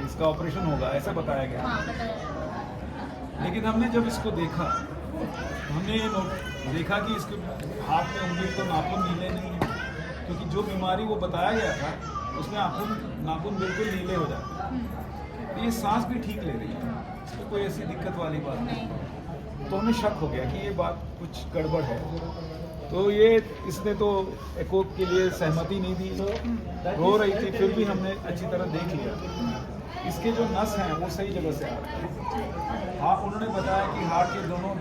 इसका ऑपरेशन होगा, ऐसा बताया गया। हाँ बताया। लेकिन हमने जब इसको देखा, हमने ये देखा कि इसके हाथ में उंगली तो नाखून नीले नहीं है, क्योंकि जो बीमारी वो बताया गया था उसमें नाखून बिल्कुल नीले हो जाते हैं। तो ये सांस भी ठीक ले रही है, इसमें कोई ऐसी दिक्कत वाली बात नहीं। तो हमें शक हो गया कि ये बात कुछ गड़बड़ है। तो ये इसने तो एको के लिए सहमति नहीं दी, रो रही थी, फिर भी हमने अच्छी तरह देख लिया। इसके जो नस हैं वो सही जगह से आ रहे हैं। हाँ, उन्होंने बताया कि हार्ट के दोनों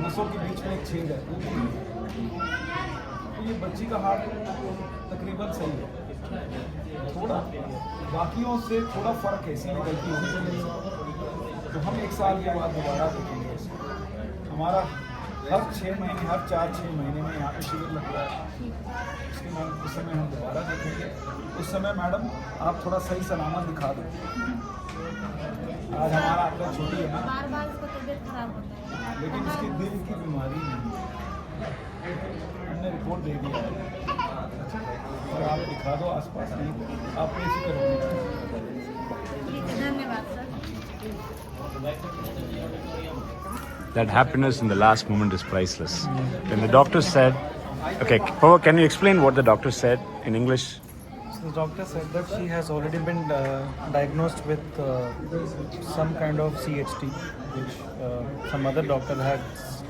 नसों के बीच में एक छेद है, वो भी है। तो ये बच्ची का हार्ट तकरीबन सही है, थोड़ा बाकियों से थोड़ा फर्क है, इसीलिए गलती होनी चाहिए। तो हम 1 साल के बाद दोबारा देखेंगे इसे। हमारा हर 6 महीने, हर 4-6 महीने में यहाँ पे शिविर लगता है। उसके बाद उस समय हम दोबारा देखेंगे। उस समय मैडम आप थोड़ा सही सलामत दिखा दो। आज हमारा आपका छोटी है ना, बार बार इसको तबीयत खराब होता है, लेकिन इसकी दिल की बीमारी नहीं है। हमने रिपोर्ट दे दिया है। और आप दिखा दो आसपास, नहीं आप कैसे करोगे? ठीक है, धन्यवाद sir. That happiness in the last moment is priceless. When the doctor said, okay, Pava, can you explain what the doctor said in English? So the doctor said that she has already been diagnosed with some kind of CHT, which some other doctor had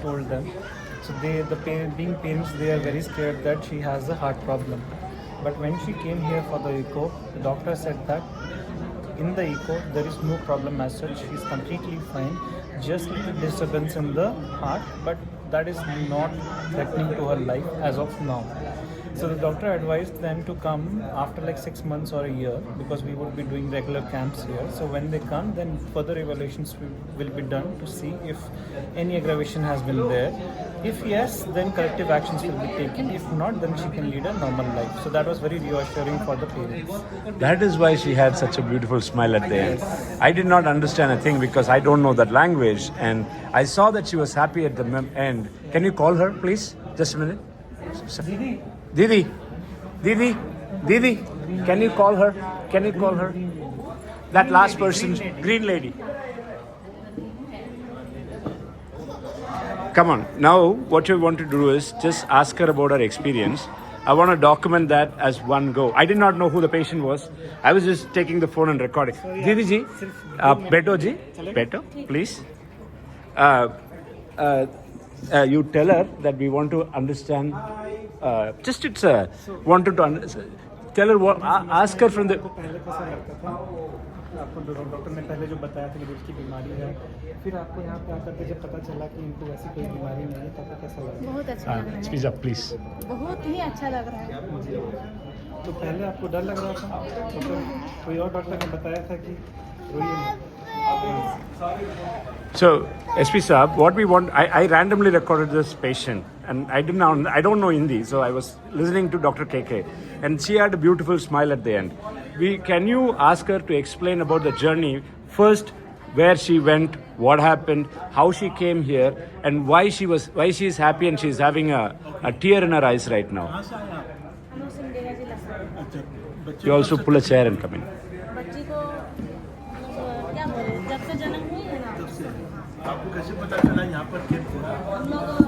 told them. So being parents, they are very scared that she has a heart problem. But when she came here for the echo, the doctor said that in the echo there is no problem as such. She is completely fine. Just little disturbance in the heart, but that is not threatening to her life as of now. So the doctor advised them to come after like 6 months or a year, because we would be doing regular camps here. So when they come, then further evaluations will be done to see if any aggravation has been there. If yes, then corrective actions will be taken. If not, then she can lead a normal life. So that was very reassuring for the parents. That is why she had such a beautiful smile at the end. I did not understand a thing because I don't know that language, and I saw that she was happy at the end. Can you call her, please? Just a minute. Didi, Didi, Didi, can you call her? Can you call her? That last person, green lady. Come on. Now, what you want to do is just ask her about her experience. I want to document that as one go. I did not know who the patient was. I was just taking the phone and recording. Didi ji, Beto ji, Beto, please. You tell her that we want to understand. Just it's wanted to understand. Tell her what. Ask her from the. पहले कैसा लगता था? आपको doctor ने पहले जो बताया था कि दिल की बीमारी है, फिर आपको यहाँ पे आकर के जब पता चला कि इनको ऐसी कोई बीमारी नहीं है, तो आपको कैसा लगा? बहुत अच्छा लग रहा है, Speak up, please. बहुत ही अच्छा लग रहा है। तो पहले आपको डर लग रहा था, तो फिर कोई और डॉक्टर ने बताया था कि रोइए मत। So, SP Saab, what we want, I randomly recorded this patient, and I don't know Hindi, so I was listening to Dr. KK, and she had a beautiful smile at the end. Can you ask her to explain about the journey first, where she went, what happened, how she came here, and why she is happy and she is having a tear in her eyes right now. You also pull a chair and come in. बच्ची को क्या बोले, जब से जन्म हुई है ना, आपको कैसे पता चला यहाँ पर हम लोग